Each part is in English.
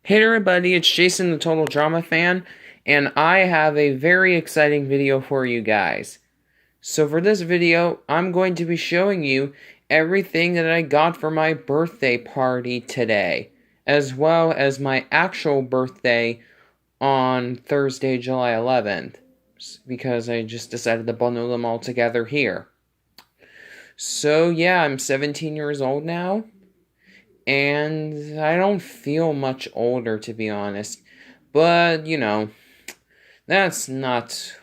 Hey everybody, it's Jason the Total Drama Fan, and I have a very exciting video for you guys. So for this video, I'm going to be showing you everything that I got for my birthday party today, as well as my actual birthday on Thursday, July 11th, because I just decided to bundle them all together here. So yeah, I'm 17 years old now. And I don't feel much older, to be honest. But, that's not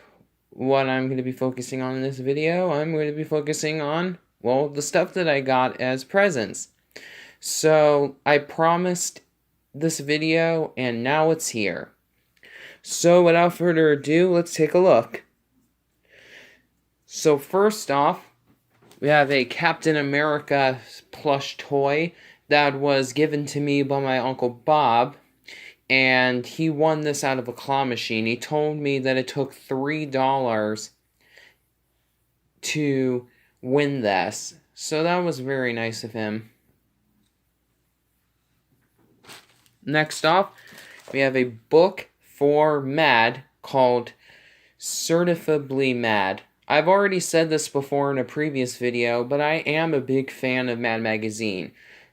what I'm going to be focusing on in this video. I'm going to be focusing on, well, the stuff that I got as presents. So, I promised this video, and now it's here. So, without further ado, let's take a look. So, first off, we have a Captain America plush toy that was given to me by my Uncle Bob, and he won this out of a claw machine. He told me that it took $3 to win this, so that was very nice of him. Next off, we have a book for Mad called Certifiably Mad. I've already said this before in a previous video, but I am a big fan of Mad Magazine.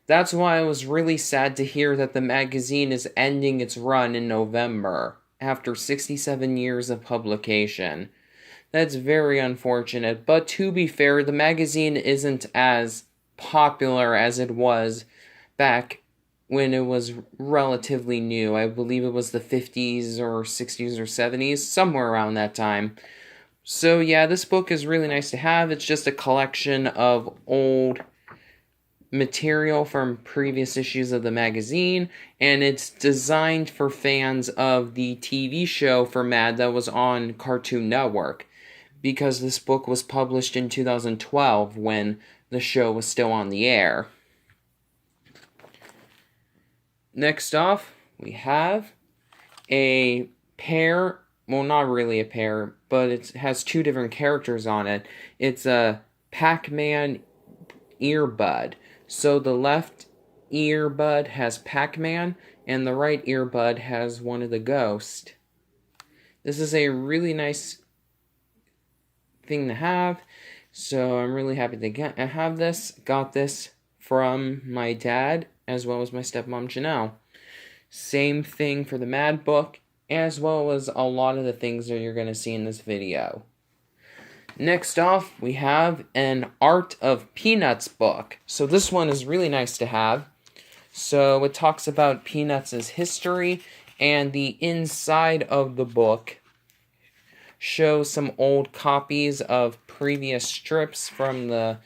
That's why I was really sad to hear that the magazine is ending its run in November, after 67 years of publication. That's very unfortunate, but to be fair, the magazine isn't as popular as it was back when it was relatively new. I believe it was the 50s or 60s or 70s, somewhere around that time. So yeah, this book is really nice to have. It's just a collection of old material from previous issues of the magazine, and it's designed for fans of the TV show for Mad that was on Cartoon Network, because this book was published in 2012 when the show was still on the air. Next off, we have a pair, well, not really a pair, but it has two different characters on it. It's a Pac-Man earbud. So the left earbud has Pac-Man, and the right earbud has one of the Ghost. This is a really nice thing to have, so I'm really happy to have this. Got this from my dad, as well as my stepmom, Janelle. Same thing for the Mad book, as well as a lot of the things that you're going to see in this video. Next off, we have an Art of Peanuts book. So this one is really nice to have. So it talks about Peanuts' history, and the inside of the book shows some old copies of previous strips from the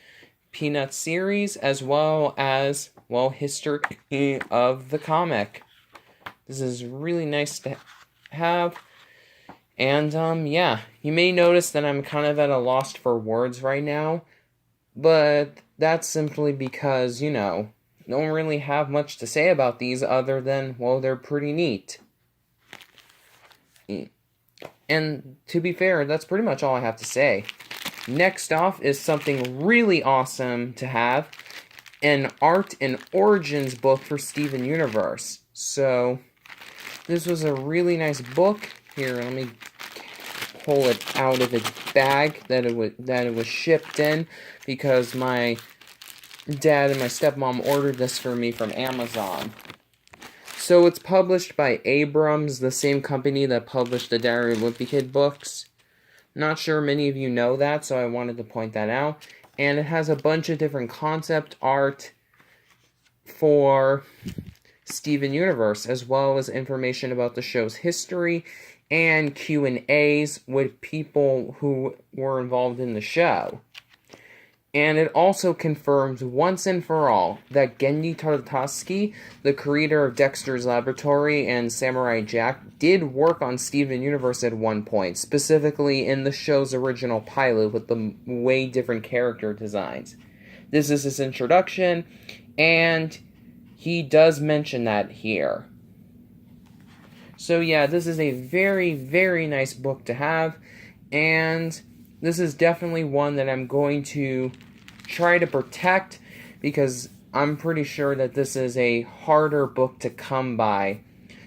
Peanuts series, as well as, well, history of the comic. This is really nice to have. And, yeah, you may notice that I'm kind of at a loss for words right now, but that's simply because, don't really have much to say about these other than, well, they're pretty neat. And to be fair, that's pretty much all I have to say. Next off is something really awesome to have, an Art and Origins book for Steven Universe. So, this was a really nice book. Here, let me pull it out of its bag that it was shipped in, because my dad and my stepmom ordered this for me from Amazon. So it's published by Abrams, the same company that published the Diary of a Wimpy Kid books. Not sure many of you know that, so I wanted to point that out. And it has a bunch of different concept art for Steven Universe, as well as information about the show's history and Q&As with people who were involved in the show. And it also confirms once and for all that Genndy Tartakovsky, the creator of Dexter's Laboratory and Samurai Jack, did work on Steven Universe at one point, specifically in the show's original pilot with the way different character designs. This is his introduction, and he does mention that here. So yeah, this is a very, very nice book to have, and this is definitely one that I'm going to try to protect, because I'm pretty sure that this is a harder book to come by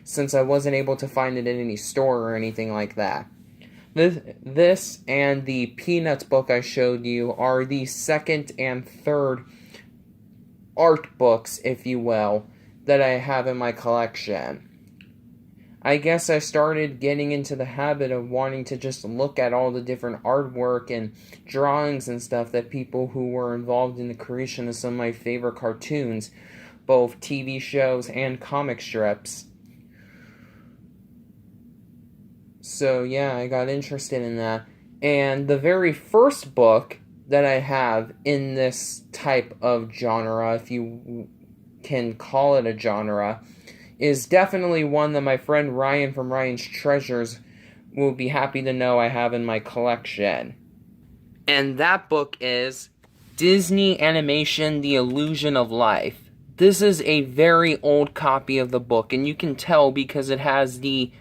since I wasn't able to find it in any store or anything like that. This and the Peanuts book I showed you are the second and third art books, if you will, that I have in my collection. I guess I started getting into the habit of wanting to just look at all the different artwork and drawings and stuff that people who were involved in the creation of some of my favorite cartoons, both TV shows and comic strips. So yeah, I got interested in that. And the very first book that I have in this type of genre, if you can call it a genre, is definitely one that my friend Ryan from Ryan's Treasures will be happy to know I have in my collection. And that book is Disney Animation: The Illusion of Life. This is a very old copy of the book, and you can tell because it has the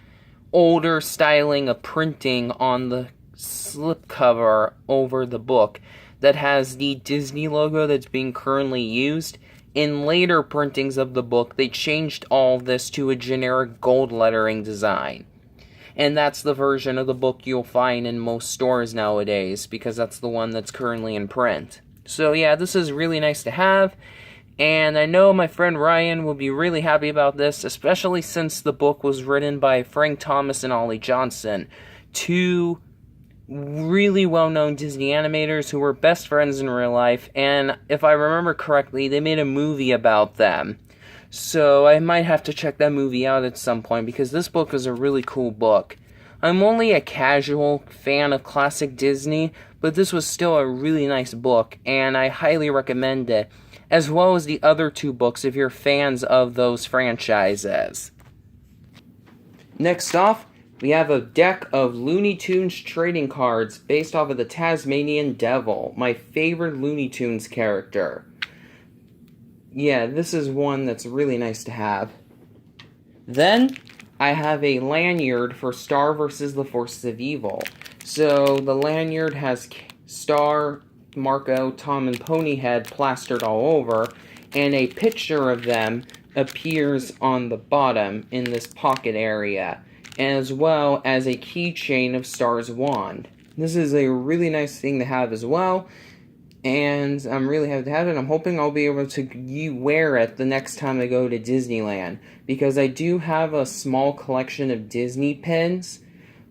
older styling of printing on the slipcover over the book that has the Disney logo that's being currently used. In later printings of the book, they changed all this to a generic gold lettering design. And that's the version of the book you'll find in most stores nowadays, because that's the one that's currently in print. So yeah, this is really nice to have, and I know my friend Ryan will be really happy about this, especially since the book was written by Frank Thomas and Ollie Johnson, two really well-known Disney animators who were best friends in real life, and if I remember correctly, they made a movie about them. So I might have to check that movie out at some point, because this book is a really cool book. I'm only a casual fan of classic Disney, but this was still a really nice book, and I highly recommend it, as well as the other two books if you're fans of those franchises. Next off, we have a deck of Looney Tunes trading cards based off of the Tasmanian Devil, my favorite Looney Tunes character. Yeah, this is one that's really nice to have. Then, I have a lanyard for Star vs. the Forces of Evil. So, the lanyard has Star, Marco, Tom, and Ponyhead plastered all over, and a picture of them appears on the bottom in this pocket area, as well as a keychain of Star's wand. This is a really nice thing to have as well, and I'm really happy to have it. I'm hoping I'll be able to wear it the next time I go to Disneyland, because I do have a small collection of Disney pins,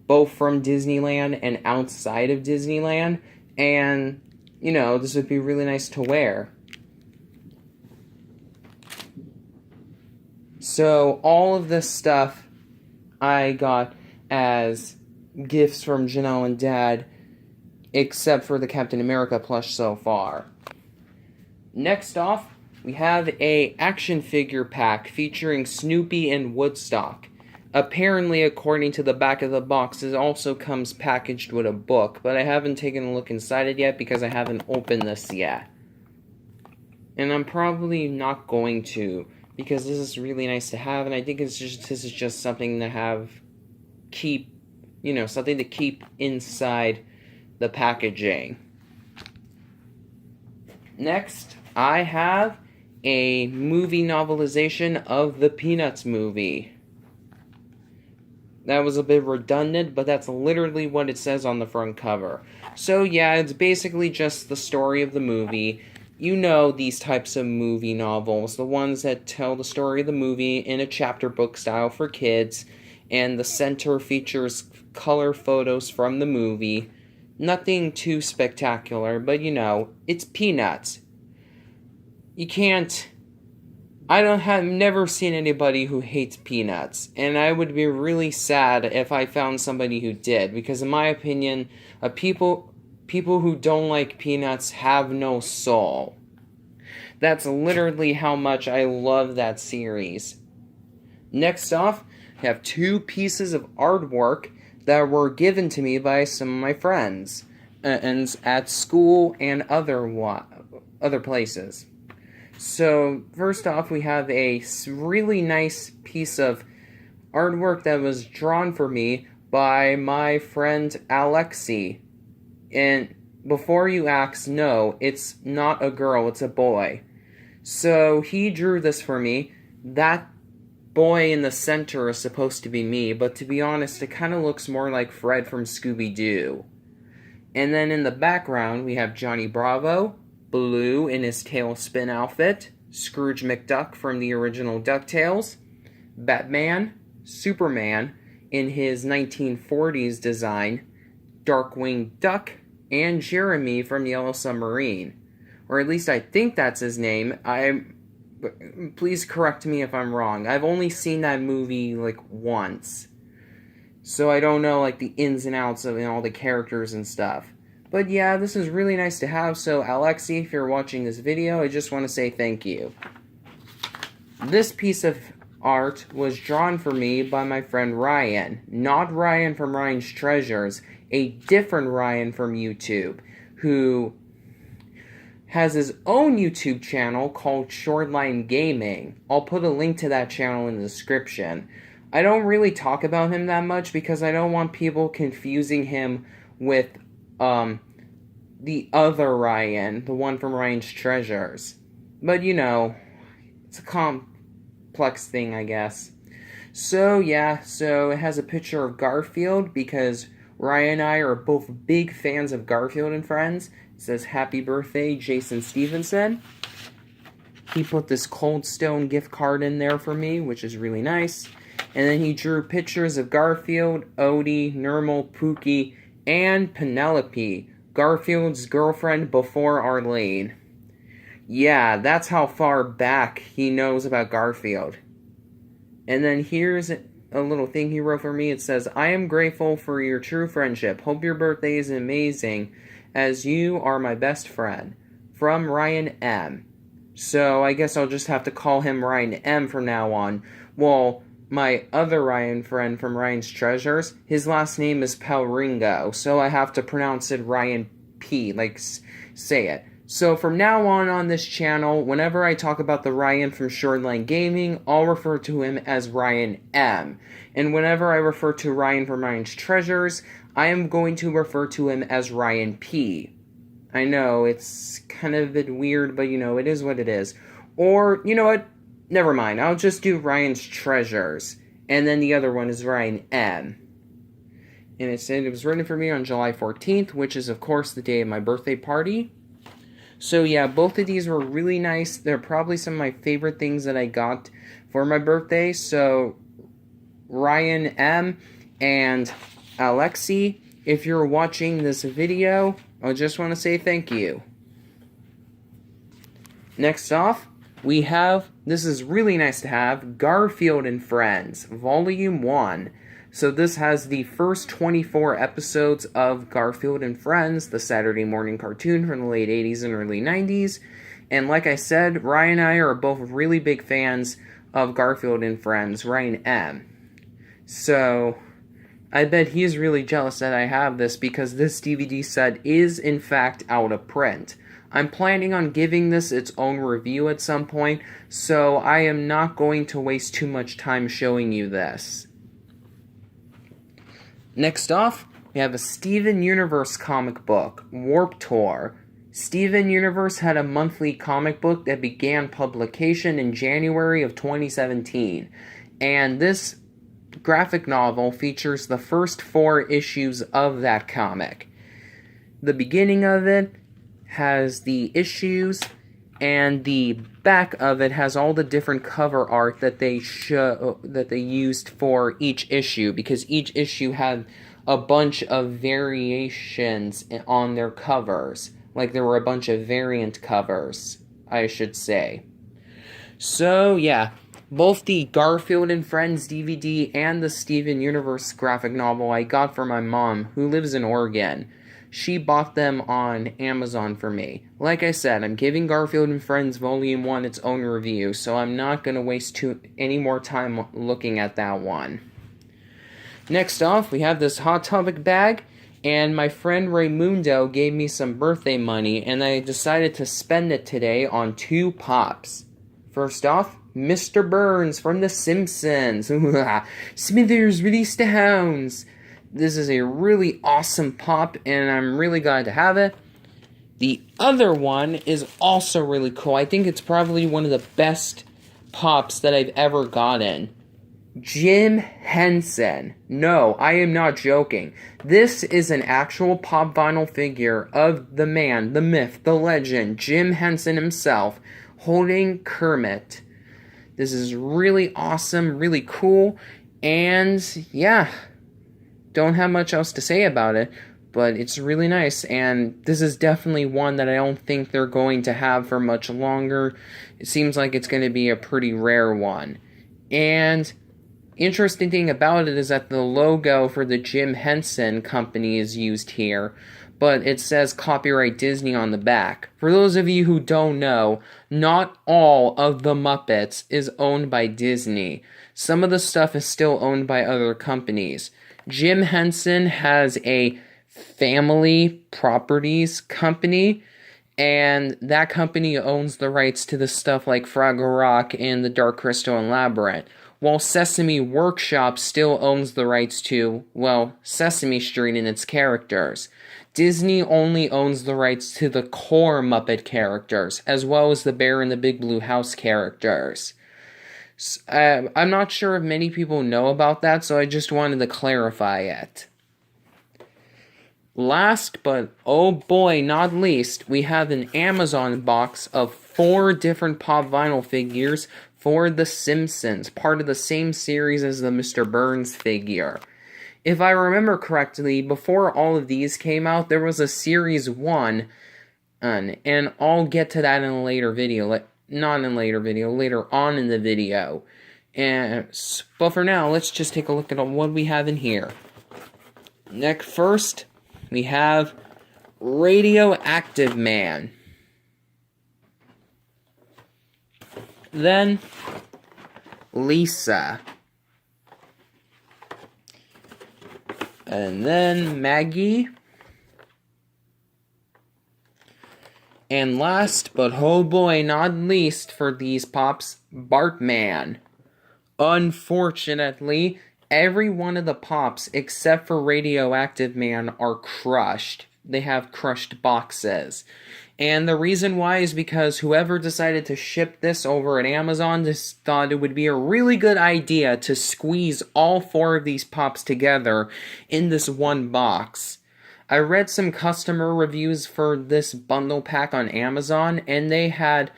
both from Disneyland and outside of Disneyland, and, you know, this would be really nice to wear. So, all of this stuff I got as gifts from Janelle and Dad, except for the Captain America plush so far. Next off, we have a action figure pack featuring Snoopy and Woodstock. Apparently, according to the back of the box, it also comes packaged with a book, but I haven't taken a look inside it yet because I haven't opened this yet. And I'm probably not going to, because this is really nice to have, and I think this is just something to something to keep inside the packaging. Next, I have a movie novelization of the Peanuts movie. That was a bit redundant, but that's literally what it says on the front cover. So yeah, it's basically just the story of the movie. You know these types of movie novels, the ones that tell the story of the movie in a chapter book style for kids, and the center features color photos from the movie. Nothing too spectacular, but you know, it's Peanuts. I've never seen anybody who hates Peanuts, and I would be really sad if I found somebody who did, because in my opinion, people who don't like Peanuts have no soul. That's literally how much I love that series. Next off, I have two pieces of artwork that were given to me by some of my friends, and at school and other places. So, first off, we have a really nice piece of artwork that was drawn for me by my friend Alexi. And before you ask, no, it's not a girl, it's a boy. So, he drew this for me. That boy in the center is supposed to be me, but to be honest, it kind of looks more like Fred from Scooby-Doo. And then in the background, we have Johnny Bravo, Baloo in his tailspin outfit, Scrooge McDuck from the original DuckTales, Batman, Superman in his 1940s design, Darkwing Duck, and Jeremy from Yellow Submarine. Or at least I think that's his name. Please correct me if I'm wrong. I've only seen that movie, like, once. So I don't know, like, the ins and outs of all the characters and stuff. But yeah, this is really nice to have. So, Alexi, if you're watching this video, I just want to say thank you. This piece of art was drawn for me by my friend Ryan. Not Ryan from Ryan's Treasures. A different Ryan from YouTube. Who has his own YouTube channel called Shortline Gaming. I'll put a link to that channel in the description. I don't really talk about him that much because I don't want people confusing him with the other Ryan, the one from Ryan's Treasures. But you know, it's a complex thing, I guess. So yeah, so it has a picture of Garfield because Ryan and I are both big fans of Garfield and Friends. It says, "Happy birthday, Jason Stevenson." He put this Cold Stone gift card in there for me, which is really nice. And then he drew pictures of Garfield, Odie, Nermal, Pookie, and Penelope, Garfield's girlfriend before Arlene. Yeah, that's how far back he knows about Garfield. And then here's a little thing he wrote for me. It says, "I am grateful for your true friendship. Hope your birthday is amazing, as you are my best friend. From Ryan M." So I guess I'll just have to call him Ryan M from now on. Well, my other Ryan friend from Ryan's Treasures, his last name is Pelringo, so I have to pronounce it Ryan P, like say it. So from now on this channel, whenever I talk about the Ryan from Shortline Gaming, I'll refer to him as Ryan M. And whenever I refer to Ryan from Ryan's Treasures, I am going to refer to him as Ryan P. I know, it's kind of a bit weird, but you know, it is what it is. Or, you know what? Never mind, I'll just do Ryan's Treasures. And then the other one is Ryan M. And it said it was written for me on July 14th, which is, of course, the day of my birthday party. So yeah, both of these were really nice. They're probably some of my favorite things that I got for my birthday. So, Ryan M. and Alexi, if you're watching this video, I just want to say thank you. Next off, we have, this is really nice to have, Garfield and Friends, Volume 1. So this has the first 24 episodes of Garfield and Friends, the Saturday morning cartoon from the late 80s and early 90s. And like I said, Ryan and I are both really big fans of Garfield and Friends, Ryan M. So I bet he's really jealous that I have this because this DVD set is in fact out of print. I'm planning on giving this its own review at some point, so I am not going to waste too much time showing you this. Next off, we have a Steven Universe comic book, Warp Tour. Steven Universe had a monthly comic book that began publication in January of 2017, and this graphic novel features the first 4 issues of that comic. The beginning of it has the issues, and the back of it has all the different cover art that they used for each issue, because each issue had a bunch of variations on their covers. Like there were a bunch of variant covers, I should say. So yeah, both the Garfield and Friends DVD and the Steven Universe graphic novel I got from my mom, who lives in Oregon. She bought them on Amazon for me. Like I said, I'm giving Garfield and Friends Volume 1 its own review, so I'm not going to waste any more time looking at that one. Next off, we have this Hot Topic bag, and my friend Raymundo gave me some birthday money, and I decided to spend it today on 2 pops. First off, Mr. Burns from The Simpsons. Smithers released the hounds. This is a really awesome pop, and I'm really glad to have it. The other one is also really cool. I think it's probably one of the best pops that I've ever gotten. Jim Henson. No, I am not joking. This is an actual pop vinyl figure of the man, the myth, the legend, Jim Henson himself, holding Kermit. This is really awesome, really cool, and yeah, don't have much else to say about it, but it's really nice, and this is definitely one that I don't think they're going to have for much longer. It seems like it's going to be a pretty rare one. And interesting thing about it is that the logo for the Jim Henson Company is used here, but it says copyright Disney on the back. For those of you who don't know, not all of the Muppets is owned by Disney. Some of the stuff is still owned by other companies. Jim Henson has a family properties company, and that company owns the rights to the stuff like Fraggle Rock and the Dark Crystal and Labyrinth, while Sesame Workshop still owns the rights to, well, Sesame Street and its characters. Disney only owns the rights to the core Muppet characters, as well as the Bear in the Big Blue House characters. I'm not sure if many people know about that, so I just wanted to clarify it. Last but, oh boy, not least, we have an Amazon box of 4 different pop vinyl figures for The Simpsons, part of the same series as the Mr. Burns figure. If I remember correctly, before all of these came out, there was a Series 1, and I'll get to that in a later video. Not in a later video, later on in the video. But for now, let's just take a look at what we have in here. First, we have Radioactive Man. Then, Lisa. And then, Maggie. And last, but oh boy, not least for these pops, Bartman. Unfortunately, every one of the pops, except for Radioactive Man, are crushed. They have crushed boxes. And the reason why is because whoever decided to ship this over at Amazon just thought it would be a really good idea to squeeze all 4 of these pops together in this one box. I read some customer reviews for this bundle pack on Amazon, and they had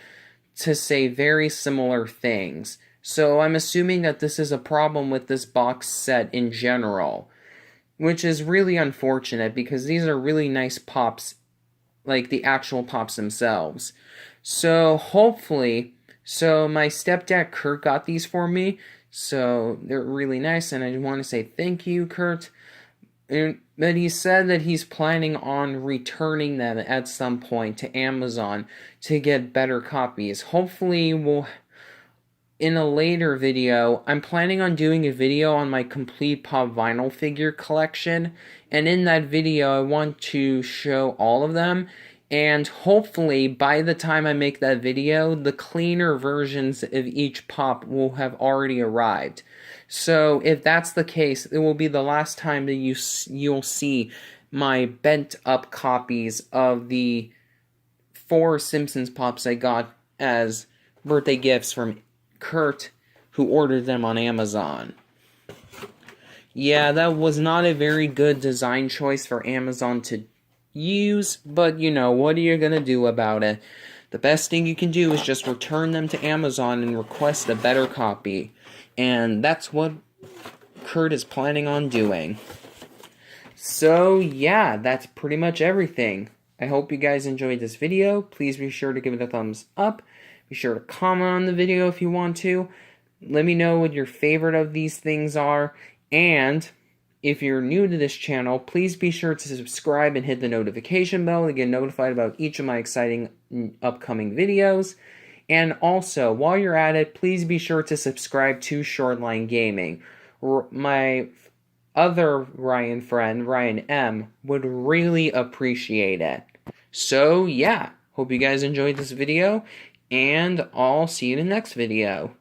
to say very similar things. So I'm assuming that this is a problem with this box set in general, which is really unfortunate because these are really nice pops, like the actual pops themselves. So hopefully, my stepdad Kurt got these for me, so they're really nice, and I want to say thank you, Kurt. But he said that he's planning on returning them at some point to Amazon to get better copies. Hopefully in a later video, I'm planning on doing a video on my complete pop vinyl figure collection, and in that video I want to show all of them, and hopefully by the time I make that video, the cleaner versions of each pop will have already arrived. So if that's the case, it will be the last time that you'll see my bent up copies of the 4 Simpsons pops I got as birthday gifts from Kurt, who ordered them on Amazon. Yeah, that was not a very good design choice for Amazon to use, but you know, what are you gonna do about it? The best thing you can do is just return them to Amazon and request a better copy. And that's what Kurt is planning on doing. So yeah, that's pretty much everything. I hope you guys enjoyed this video. Please be sure to give it a thumbs up. Be sure to comment on the video if you want to. Let me know what your favorite of these things are. And if you're new to this channel, please be sure to subscribe and hit the notification bell to get notified about each of my exciting upcoming videos. And also, while you're at it, please be sure to subscribe to Shortline Gaming. My other Ryan friend, Ryan M, would really appreciate it. So yeah, hope you guys enjoyed this video, and I'll see you in the next video.